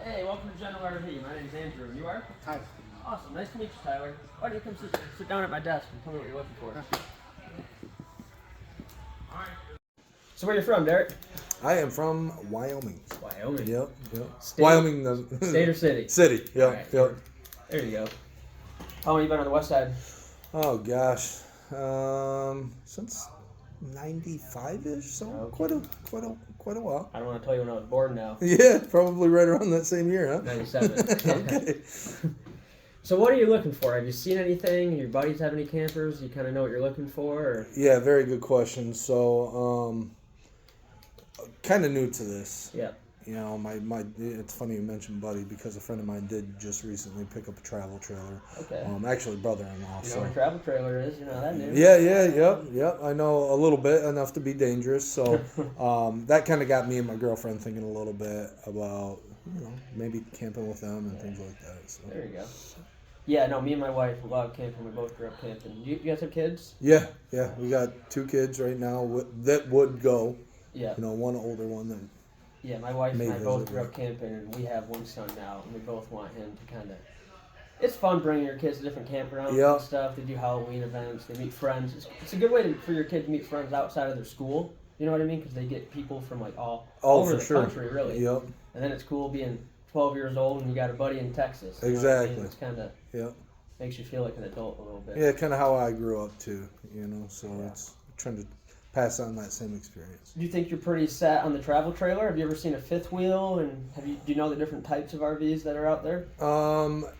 Hey, welcome to General RV. My name's Andrew. You are? Hi. Awesome. Nice to meet you, Tyler. Why don't you come sit down at my desk and tell me what you're looking for? So where you from, Derek? I am from Wyoming. Wyoming. Yep. State, Wyoming. State or city? City. Yep. All right. Yep. There you go. How long have you been on the west side? Oh gosh. Since '95-ish, so Okay. quite a while. I don't want to tell you when I was born now. Yeah, probably right around that same year, huh? 97. Okay. So what are you looking for? Have you seen anything? Your buddies have any campers? You kind of know what you're looking for? Or? Yeah, very good question. So, kind of new to this. Yeah. You know, it's funny you mentioned buddy because a friend of mine did just recently pick up a travel trailer. Okay. Actually, brother-in-law. You know So. what a travel trailer is? You know that name? Yep. I know a little bit, enough to be dangerous. So that kind of got me and my girlfriend thinking a little bit about, maybe camping with them and things like that. So. There you go. Yeah, no, me and my wife love camping. We both grew up camping. You guys have kids? Yeah. We got 2 kids right now that would go. Yeah. One older one that. Yeah, my wife and I May both visit, grew up camping, and we have one son now, and we both want him to kind of. It's fun bringing your kids to different campgrounds Yeah. and stuff. They do Halloween events. They meet friends. It's a good way for your kids to meet friends outside of their school. You know what I mean? Because they get people from like all over the country, really. Yep. And then it's cool being 12 years old and you got a buddy in Texas. You know what I Exactly. mean? It's kind of makes you feel like an adult a little bit. Yeah, kind of how I grew up too. So Yeah. it's trying to pass on that same experience. Do you think you're pretty set on the travel trailer? Have you ever seen a fifth wheel? And do you know the different types of RVs that are out there?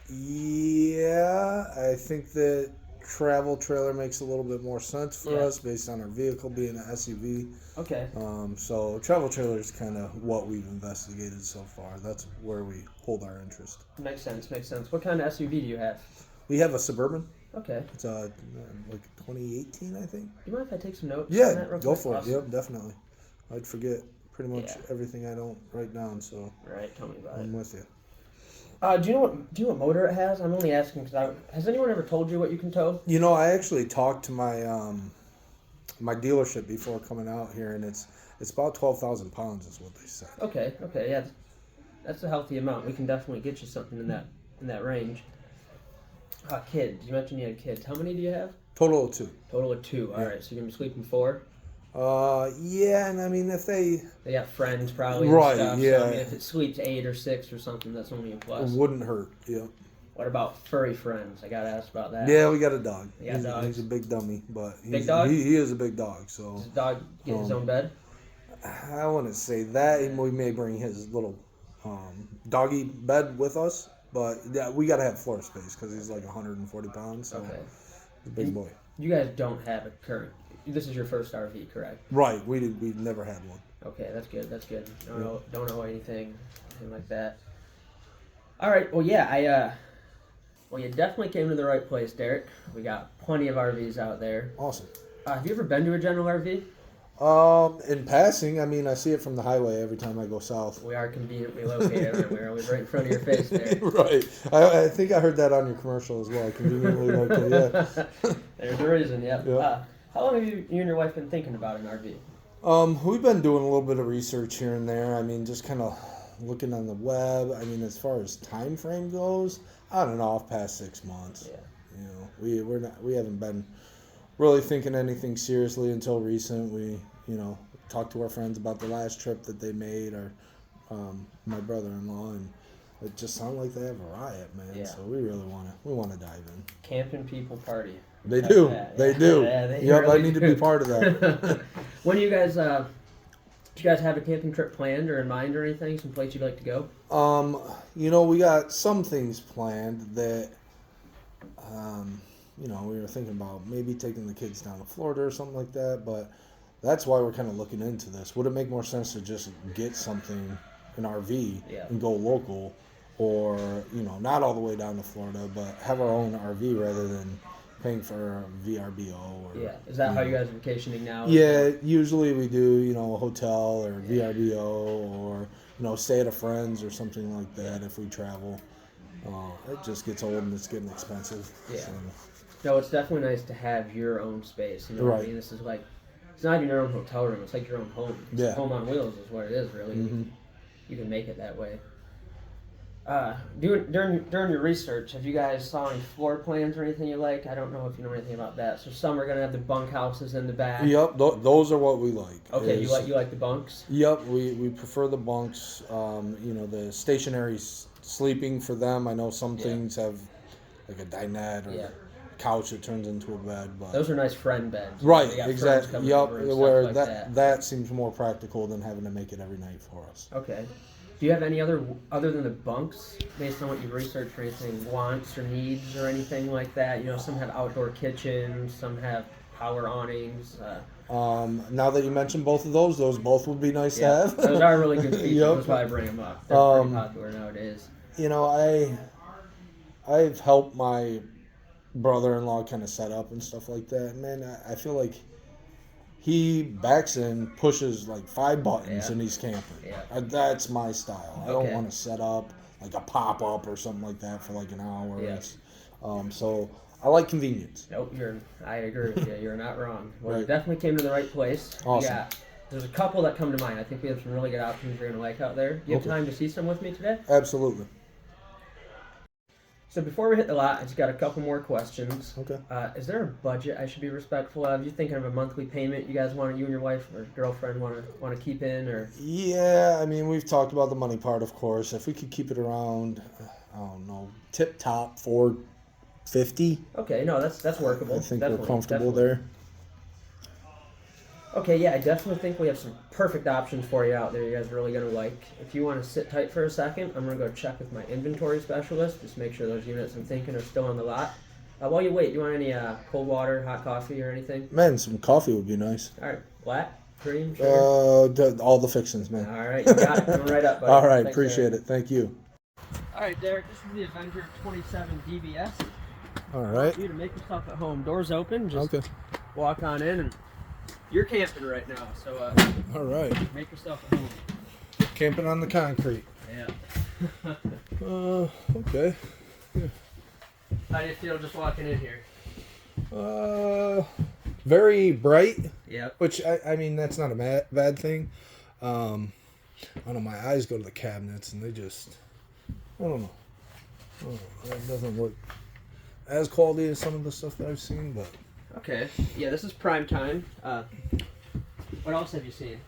Yeah, I think that travel trailer makes a little bit more sense for us based on our vehicle being an SUV. Okay. So travel trailer is kind of what we've investigated so far. That's where we hold our interest. Makes sense. What kind of SUV do you have? We have a Suburban. Okay. It's like 2018, I think. Do you mind if I take some notes? Yeah, on that real go quick? for it. Awesome. Yep, definitely. I'd forget pretty much Yeah. everything I don't write down, so Right. Tell me about I'm it. with you. Do you know what motor it has? I'm only asking because has anyone ever told you what you can tow? I actually talked to my my dealership before coming out here, and it's about 12,000 pounds is what they said. Okay. Yeah. That's a healthy amount. We can definitely get you something in that range. Kids. You mentioned you had kids. How many do you have? Total of 2. Total of 2. All right. So you're gonna be sleeping 4. Yeah, and I mean if they got friends probably. Right, And stuff, yeah. So, I mean, if it sleeps 8 or 6 or something, that's only a plus. wouldn't hurt. Yeah. What about furry friends? I gotta ask about that. Yeah, we got a dog. You got dogs? He's a big dummy, but Big dog? He is a big dog. So Does the dog get his own bed? I wouldn't say that. We may bring his little doggy bed with us, but yeah, we got to have floor space because he's like 140 pounds. So Okay. he's a big boy. You guys don't have a current. This is your first RV, correct? Right. We've never had one. Okay, that's good. Don't know anything like that. All right. Well, yeah. Well, you definitely came to the right place, Derek. We got plenty of RVs out there. Awesome. Have you ever been to a General RV? In passing, I mean, I see it from the highway every time I go south. We are conveniently located, aren't we? We're always right in front of your face there. Right. I think I heard that on your commercial as well. Conveniently located. Yeah. There's a reason. Yep. Yeah. How long have you and your wife been thinking about an RV? We've been doing a little bit of research here and there. I mean, just kind of looking on the web. I mean, as far as time frame goes, I don't know, off past 6 months. Yeah. We haven't been really thinking anything seriously until recent. We, talked to our friends about the last trip that they made, or my brother-in-law, and it just sounded like they have a riot, man. Yeah. So we really want to dive in. Camping people party. They do. That. They do. Yeah, they Yep, really I need do. to be part of that. When do you guys do you guys have a camping trip planned or in mind or anything? Some place you'd like to go? We got some things planned that, we were thinking about maybe taking the kids down to Florida or something like that, but that's why we're kind of looking into this. Would it make more sense to just get something, an RV, and go local, or, not all the way down to Florida, but have our own RV rather than paying for a VRBO? Or, Is that how you guys are vacationing now? Yeah, usually we do, a hotel or VRBO, or, stay at a friend's or something like that if we travel. It just gets old and it's getting expensive. Yeah. So. No, it's definitely nice to have your own space. You know what I mean? This is like, it's not even your own hotel room. It's like your own home. Home on wheels is what it is, really. Mm-hmm. You can make it that way. During your research, have you guys saw any floor plans or anything you like? I don't know if you know anything about that. So some are gonna have the bunk houses in the back. Yep, those are what we like. Okay, you like the bunks? Yep, we prefer the bunks. The stationary sleeping for them. I know some things have like a dinette or couch that turns into a bed, but those are nice friend beds. Right, exactly. Yep, where like that seems more practical than having to make it every night for us. Okay. Do you have any other than the bunks, based on what you've researched, or anything, wants or needs or anything like that? Some have outdoor kitchens, some have power awnings. Now that you mentioned both of those both would be nice to have. Those are really good features. That's why I bring them up. They're pretty popular nowadays. I've helped my brother-in-law kind of set up and stuff like that. Man, I feel like he backs in, pushes like 5 buttons, and he's camping. Yeah. That's my style. I don't want to set up like a pop-up or something like that for like an hour. Yeah. So I like convenience. Nope, I agree with you. You're not wrong. Well, you definitely came to the right place. Awesome. Yeah. There's a couple that come to mind. I think we have some really good options you're going to like out there. Do you have time to see some with me today? Absolutely. So before we hit the lot, I just got a couple more questions. Okay. Is there a budget I should be respectful of? You thinking of a monthly payment you and your wife or girlfriend want to keep in, or? Yeah, I mean, we've talked about the money part, of course. If we could keep it around, I don't know, tip top $450. Okay, no, that's workable. I think we're comfortable there. Okay, yeah, I definitely think we have some perfect options for you out there you guys are really going to like. If you want to sit tight for a second, I'm going to go check with my inventory specialist, just make sure those units I'm thinking are still on the lot. While you wait, do you want any cold water, hot coffee, or anything? Man, some coffee would be nice. All right, flat, cream, sugar? All the fixings, man. All right, you got it. Coming right up, buddy. All right, Thanks, appreciate Derek. it. Thank you. All right, Derek, this is the Avenger 27 DBS. All right. You to make yourself at home. Doors open. Just walk on in, and you're camping right now, so all right. Make yourself at home. Camping on the concrete. Yeah. Okay. Yeah. How do you feel just walking in here? Very bright. Yep. Which I mean, that's not a bad thing. I don't know. My eyes go to the cabinets, and they just, I don't know. It doesn't look as quality as some of the stuff that I've seen, but. Okay. Yeah, this is prime time. What else have you seen?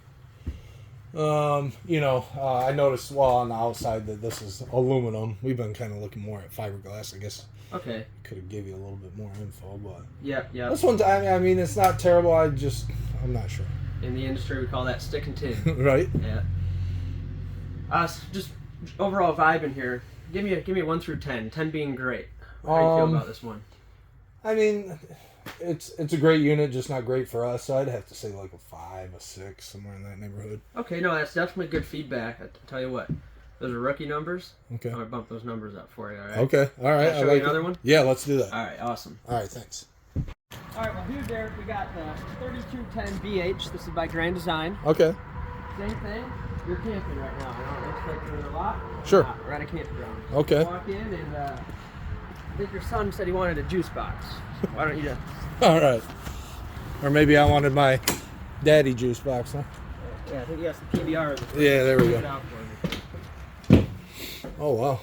I noticed on the outside that this is aluminum. We've been kind of looking more at fiberglass, I guess. Okay. Could have gave you a little bit more info, but. Yeah. This one's, I mean, it's not terrible. I'm not sure. In the industry, we call that stick and tin. Right. Yeah. Just overall vibe in here. Give me a 1 through 10. 10 being great. How do you feel about this one? I mean, it's a great unit, just not great for us. So I'd have to say like a 5, a 6, somewhere in that neighborhood. Okay, no, that's definitely good feedback. I tell you what, those are rookie numbers. Okay. I'm gonna bump those numbers up for you. All right. Okay. All right. Can I show you another one? Yeah, let's do that. All right. Awesome. All right. Thanks. All right. Well, here, Derek, we got the 3210 BH. This is by Grand Design. Okay. Same thing. You're camping right now. I know it looks like you're in a lot. Sure. We're at a campground. Okay. Walk in and I think your son said he wanted a juice box. Why don't you just... All right. Or maybe I wanted my daddy juice box, huh? Yeah, I think you got some PBR. Yeah, there we go. Oh, wow.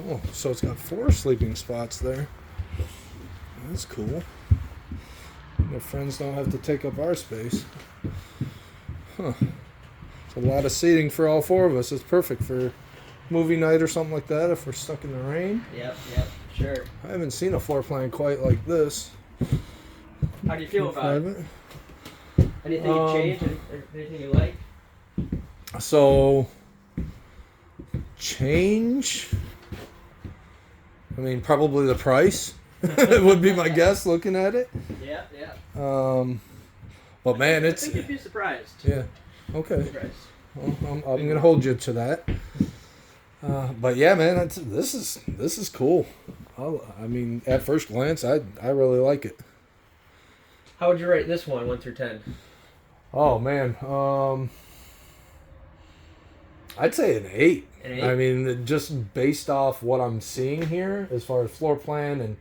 Oh, so it's got 4 sleeping spots there. That's cool. My friends don't have to take up our space. Huh. It's a lot of seating for all 4 of us. It's perfect for movie night or something like that if we're stuck in the rain. Yep, sure. I haven't seen a floor plan quite like this. How do you feel about it? Anything you change? Anything you like? So, change? I mean, probably the price would be my guess looking at it. Yeah. But man, I think you'd be surprised. Yeah. Okay. Well, I'm going to hold you to that. But yeah, man, this is cool. I mean, at first glance, I really like it. How would you rate this one, 1 through 10? Oh man, I'd say an 8. An 8? I mean, just based off what I'm seeing here, as far as floor plan and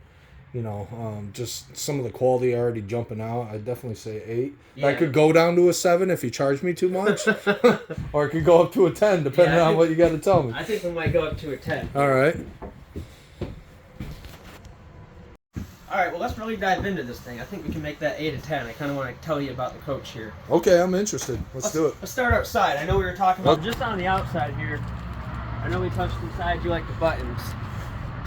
just some of the quality already jumping out. I'd definitely say 8. Yeah. I could go down to a 7 if you charge me too much, or it could go up to a 10 depending on what you got to tell me. I think we might go up to a 10. All right. All right, well, let's really dive into this thing. I think we can make that 8 a 10. I kind of want to tell you about the coach here. Okay, I'm interested. Let's do it. Let's start outside. I know we were talking about just on the outside here. I know we touched inside. You like the buttons.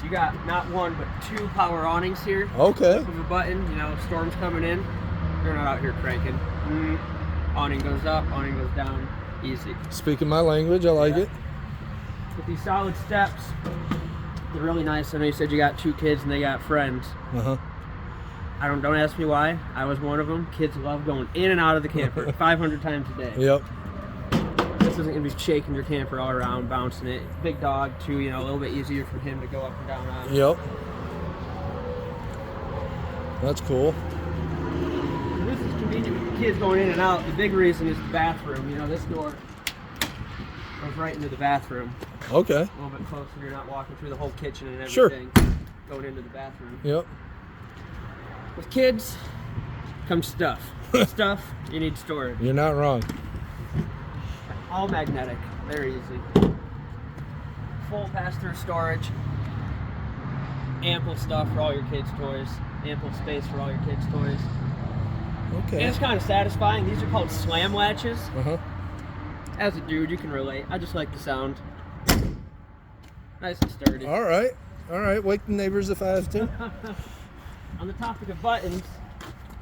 You got not 1 but 2 power awnings here. Okay. With a button, storm's coming in. You're not out here cranking. Awning goes up, awning goes down. Easy. Speaking my language, I like it. With these solid steps, they're really nice. I know you said you got 2 kids and they got friends. Don't ask me why. I was one of them. Kids love going in and out of the camper 500 times a day. Yep. This isn't gonna be shaking your camper all around, bouncing it. Big dog too, a little bit easier for him to go up and down on. Yep. That's cool. This is convenient with the kids going in and out. The big reason is the bathroom. This door goes right into the bathroom. Okay. A little bit closer. You're not walking through the whole kitchen and everything. Sure. Going into the bathroom. Yep. With kids comes stuff. Stuff, you need storage. You're not wrong. All magnetic, very easy. Full pass-through storage. Ample stuff for all your kids' toys. Ample space for all your kids' toys. Okay. And it's kind of satisfying. These are called slam latches. Uh-huh. As a dude, you can relate. I just like the sound. Nice and sturdy. All right. Wake the neighbors if I have to. On the topic of buttons,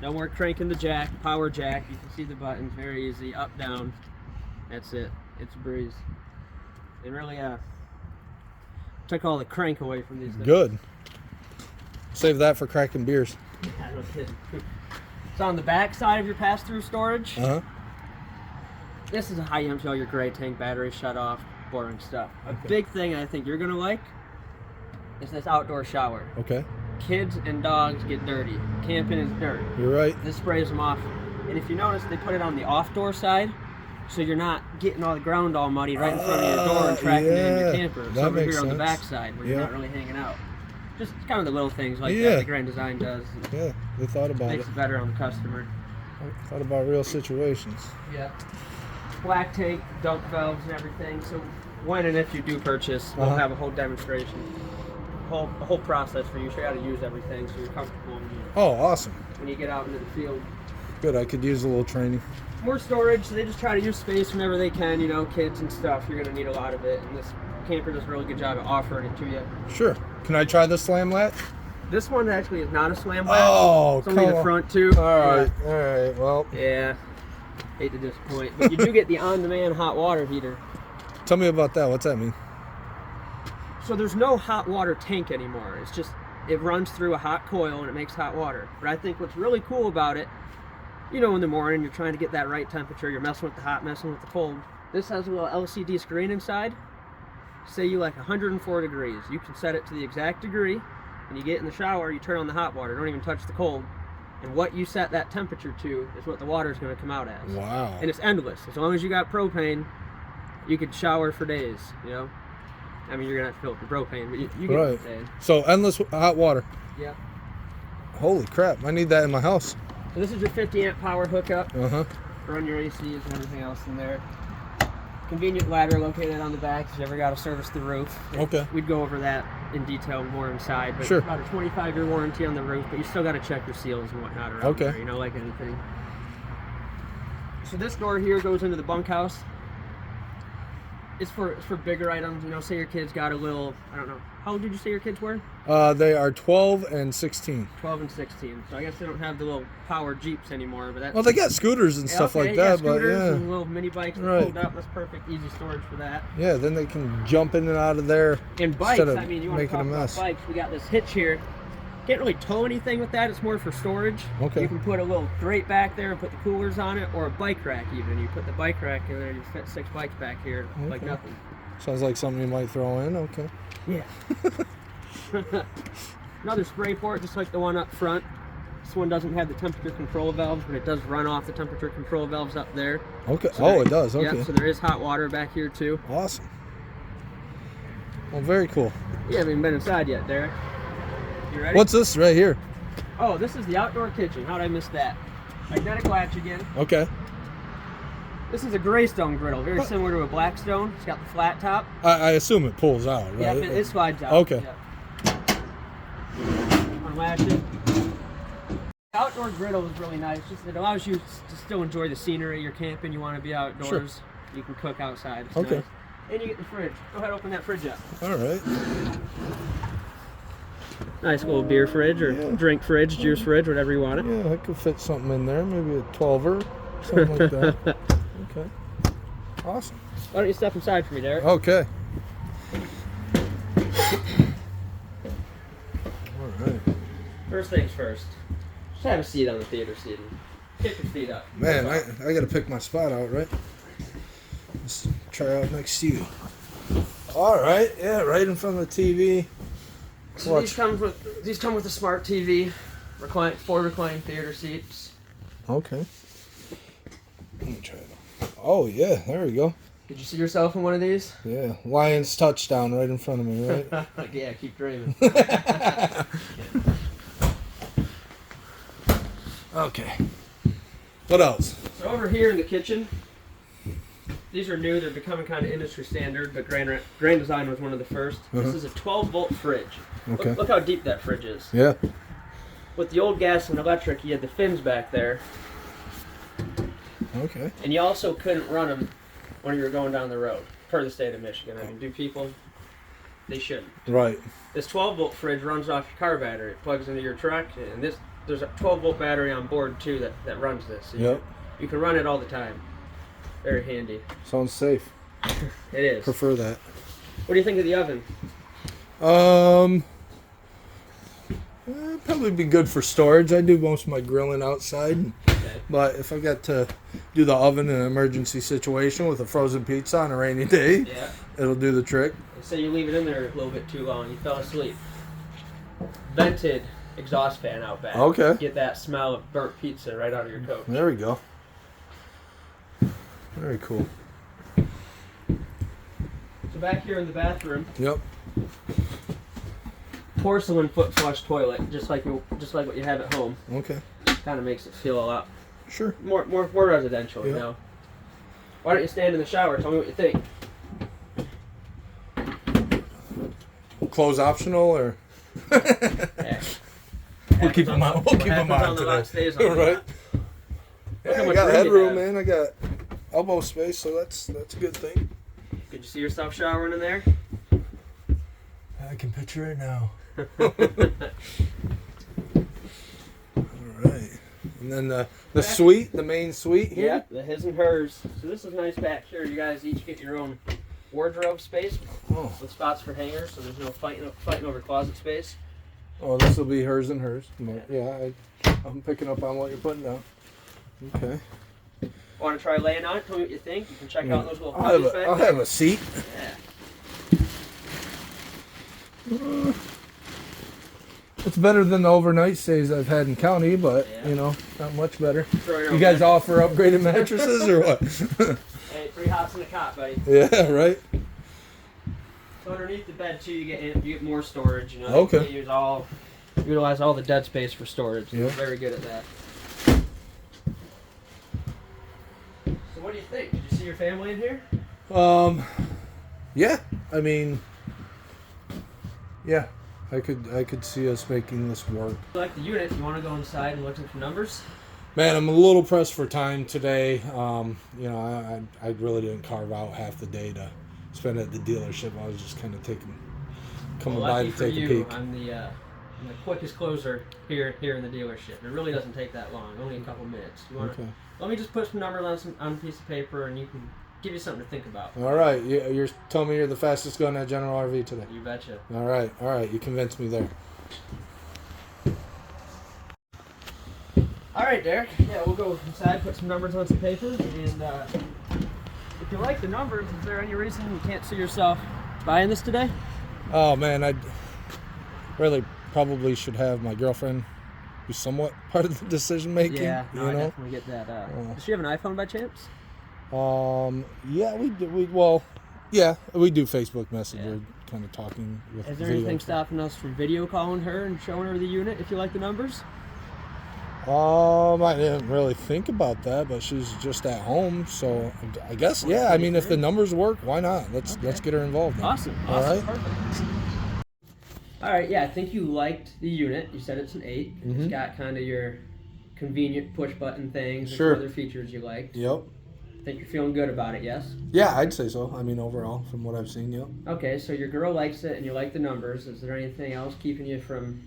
no more cranking the jack, power jack. You can see the buttons, very easy, up, down. That's it. It's a breeze. It really took all the crank away from these things. Good. Save that for cracking beers. Yeah, no kidding. So on the back side of your pass-through storage, Uh-huh. this is how you empty all your gray tank batteries, shut off, boring stuff. A big thing I think you're gonna like is this outdoor shower. Okay. Kids and dogs get dirty. Camping is dirt. You're right. This sprays them off. And if you notice, they put it on the off-door side, so you're not getting all the ground all muddy right in front of your door and tracking it in your camper. It's over here on the back side where you're not really hanging out. Just kind of the little things like that the Grand Design does. Yeah, they thought about Makes it better on the customer. Thought about real situations. Yeah. Black tank, dump valves and everything. So when and if you do purchase, we'll have a whole demonstration. A whole process for you. Show you how to use everything so you're comfortable Awesome. when you get out into the field. Good, I could use a little training. More storage, so they just try to use space whenever they can, kids and stuff. You're going to need a lot of it, and this camper does a really good job of offering it to you. Sure. Can I try the slam latch? This one actually is not a slam latch. Oh, it's only the front two. All right, well. Yeah, hate to disappoint, but you do get the on-demand hot water heater. Tell me about that. What's that mean? So there's no hot water tank anymore. It's just, it runs through a hot coil and it makes hot water. But I think what's really cool about it, in the morning you're trying to get that right temperature, you're messing with the hot, messing with the cold. This has a little LCD screen inside. Say you like 104 degrees. You can set it to the exact degree. When you get in the shower, you turn on the hot water. Don't even touch the cold. And what you set that temperature to is what the water is going to come out as. Wow. And it's endless. As long as you got propane, you could shower for days, I mean, you're going to have to fill it with propane, but you get what I'm saying. So endless hot water. Yeah. Holy crap, I need that in my house. So this is your 50 amp power hookup. Uh-huh. Run your ACs and everything else in there. Convenient ladder located on the back if you ever got to service the roof. Okay. We'd go over that in detail more inside, but sure. About a 25-year warranty on the roof, but you still got to check your seals and whatnot around there, like anything. So this door here goes into the bunkhouse. It's for bigger items, say your kids got a little, I don't know, how old did you say your kids were? They are 12 and 16. 12 and 16, so I guess they don't have the little power Jeeps anymore, but that's... Well, they got scooters and stuff like that, but and little mini bikes that fold up, that's perfect, easy storage for that. Yeah, then they can jump in and out of there. And bikes, instead of I mean, you want to making talk a mess. about bikes, we got this hitch here. Can't really tow anything with that, it's more for storage. Okay. You can put a little grate back there and put the coolers on it, or a bike rack even. You put the bike rack in there and you fit 6 bikes back here like nothing. Sounds like something you might throw in, okay. Yeah. Another spray port, just like the one up front. This one doesn't have the temperature control valves, but it does run off the temperature control valves up there. Okay. So it does, okay. Yeah, so there is hot water back here too. Awesome. Well, very cool. You haven't even been inside yet, Derek. You ready? What's this right here? Oh, this is the outdoor kitchen. How'd I miss that? Magnetic latch again. Okay. This is a Greystone griddle, very similar to a Blackstone. It's got the flat top. I assume it pulls out, right? Yep, it slides out. Okay. Yep. Unlatch it. Outdoor griddle is really nice. Just it allows you to still enjoy the scenery. You're camping, you want to be outdoors. Sure. You can cook outside. It's Okay. nice. And you get the fridge. Go ahead, open that fridge up. All right. Nice little beer fridge or drink fridge, juice fridge, whatever you want it. Yeah, I could fit something in there, maybe a 12er, something like that. Okay. Awesome. Why don't you step inside for me, Derek? Okay. All right. First things first. Just have a seat on the theater seat and kick your feet up. Man, I got to pick my spot out, right? Let's try out next to you. All right. Yeah, right in front of the TV. So these come with a smart TV, four reclining theater seats. Okay. Let me try it. Oh yeah, there we go. Did you see yourself in one of these? Yeah, Lions touchdown right in front of me, right? Yeah, keep dreaming. Okay. What else? So over here in the kitchen, these are new. They're becoming kind of industry standard, but Grand Design was one of the first. This is a 12-volt fridge. Okay. Look how deep that fridge is. Yeah. With the old gas and electric, you had the fins back there, Okay. and you also couldn't run them when you were going down the road, per the state of Michigan. I mean, do people? They shouldn't. Right. This 12-volt fridge runs off your car battery. It plugs into your truck, and there's a 12-volt battery on board too that runs this. So Yep. you can run it all the time. Very handy. Sounds safe. It is. Prefer that. What do you think of the oven? It'd probably be good for storage. I do most of my grilling outside, Okay. but if I got to do the oven in an emergency situation with a frozen pizza on a rainy day, Yeah. it'll do the trick. Say you leave it in there a little bit too long, you fell asleep. Vented exhaust fan out back. Okay. Get that smell of burnt pizza right out of your coat. There we go. Very cool. So back here in the bathroom, Yep. porcelain foot flush toilet, just like what you have at home. Okay. Kind of makes it feel a lot Sure. more residential, you Yeah. know. Why don't you stand in the shower? Tell me what you think. Clothes optional or? Yeah. We'll keep them on. We'll keep them Happens on on the today. lot stays on the Right. lot. Yeah, how I much got room you headroom, have. man. I got elbow space, so that's a good thing. Could you see yourself showering in there? I can picture it now. All right. And then the suite, the main suite here. Yeah, the his and hers. So this is nice back here. You guys each get your own wardrobe space Oh. with spots for hangers, so there's no fighting over closet space. Oh, this will be hers and hers. Yeah, I'm picking up on what you're putting down. Okay. Want to try laying on it? Tell me what you think. You can check out those little I'll have, puppies back I'll there. have a seat. Yeah. It's better than the overnight stays I've had in county, but Yeah. you know, not much better. Throw your You own guys bed. offer upgraded mattresses or what? Hey, 3 hots in a cot, buddy. Yeah, right. So underneath the bed too, you get more storage. You know. Okay. You utilize all the dead space for storage. Yeah. You're very good at that. So what do you think? Did you see your family in here? Yeah. I mean, yeah. I could see us making this work. If you like the unit, you want to go inside and look at some numbers? Man, I'm a little pressed for time today. You know, I really didn't carve out half the day to spend at the dealership. I was just kind of coming by Lucky to for take a you, peek. I'm the quickest closer here in the dealership. It really doesn't take that long, only a couple minutes. You wanna, Okay. Let me just put some numbers on a piece of paper, and you can give you something to think about. All right. You're telling me you're the fastest gun at General RV today. You betcha. All right. All right. You convinced me there. All right, Derek. Yeah, we'll go inside, put some numbers on some paper, and if you like the numbers, is there any reason you can't see yourself buying this today? Oh man, I really probably should have my girlfriend be somewhat part of the decision making. Yeah, no, you I know. definitely get that. Does she have an iPhone by chance? Yeah, we do. We do Facebook Messenger. kind of talking with. Is there video anything stopping us from video calling her and showing her the unit if you like the numbers? I didn't really think about that, but she's just at home, so I guess yeah. I mean, if the numbers work, why not? Let's get her involved. Awesome. All right. Perfect. All right. Yeah, I think you liked the unit. You said it's an 8. It's got kind of your convenient push button things and some other features you liked. Yep. I think you're feeling good about it. Yes. Yeah, I'd say so. I mean, overall, from what I've seen, yep. Okay, so your girl likes it and you like the numbers. Is there anything else keeping you from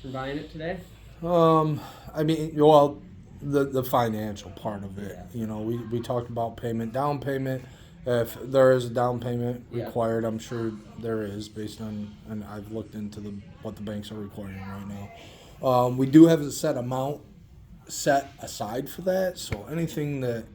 buying it today? I mean, well, the financial part of it. Yeah. You know, we talked about down payment. If there is a down payment required, I'm sure there is, based on, and I've looked into what the banks are requiring right now. We do have a set amount set aside for that, so anything that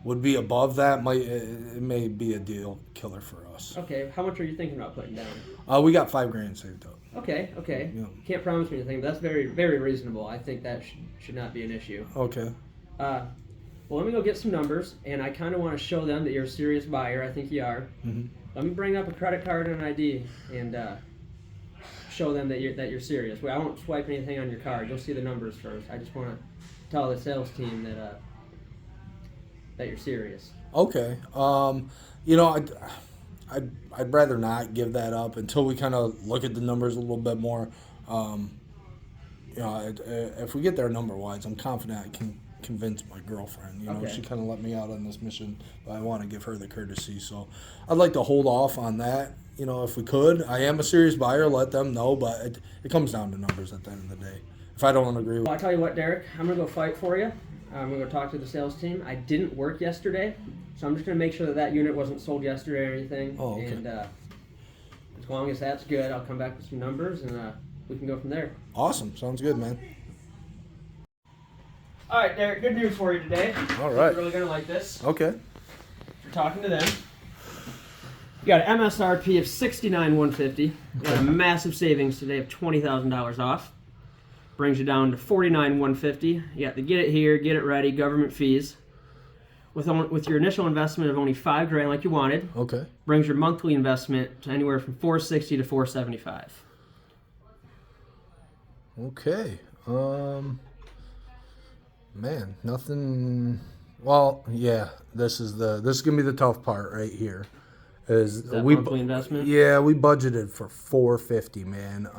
would be above that it may be a deal killer for us. Okay, how much are you thinking about putting down? We got $5,000 saved up. Okay. Yeah. Can't promise me anything, but that's very, very reasonable. I think that should not be an issue. Okay. Well, let me go get some numbers, and I kind of want to show them that you're a serious buyer. I think you are. Mm-hmm. Let me bring up a credit card and an ID and show them that you're serious. Well, I won't swipe anything on your card. You'll see the numbers first. I just want to tell the sales team that you're serious. Okay. You know, I'd rather not give that up until we kind of look at the numbers a little bit more. You know, if we get there number wise, I'm confident I can convince my girlfriend. You know, she kind of let me out on this mission, but I want to give her the courtesy. So I'd like to hold off on that. You know, if we could. I am a serious buyer. Let them know, but it comes down to numbers at the end of the day. If I don't agree with. Well, I'll tell you what, Derek. I'm gonna go fight for you. I'm gonna go talk to the sales team. I didn't work yesterday, so I'm just gonna make sure that unit wasn't sold yesterday or anything. Oh, okay. And as long as that's good, I'll come back with some numbers and we can go from there. Awesome. Sounds good, man. All right, Derek. Good news for you today. All right. You're really gonna like this. Okay. You're talking to them. You got an MSRP of $69,150. You got a massive savings today of $20,000 off. Brings you down to $49,150. You got to get it here, get it ready, government fees. With your initial investment of only $5,000 like you wanted. Okay. Brings your monthly investment to anywhere from $460 to $475. Okay. Man, nothing. Well, yeah. This is gonna be the tough part right here. Is that monthly investment? Yeah, we budgeted for $450, man.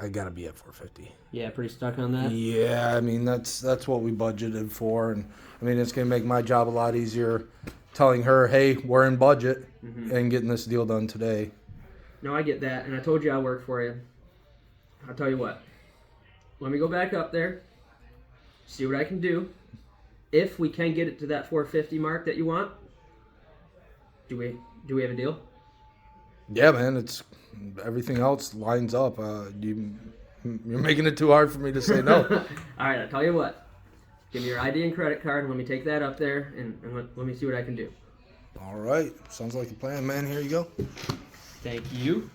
I gotta be at $450. Yeah, pretty stuck on that. Yeah, I mean that's what we budgeted for, and I mean it's gonna make my job a lot easier, telling her, hey, we're in budget, and getting this deal done today. No, I get that, and I told you I'll work for you. I'll tell you what. Let me go back up there, see what I can do. If we can get it to that $450 mark that you want, do we have a deal? Yeah, man, it's everything else lines up. You're making it too hard for me to say no. All right, I'll tell you what. Give me your ID and credit card, and let me take that up there, and let me see what I can do. All right, sounds like a plan, man. Here you go. Thank you.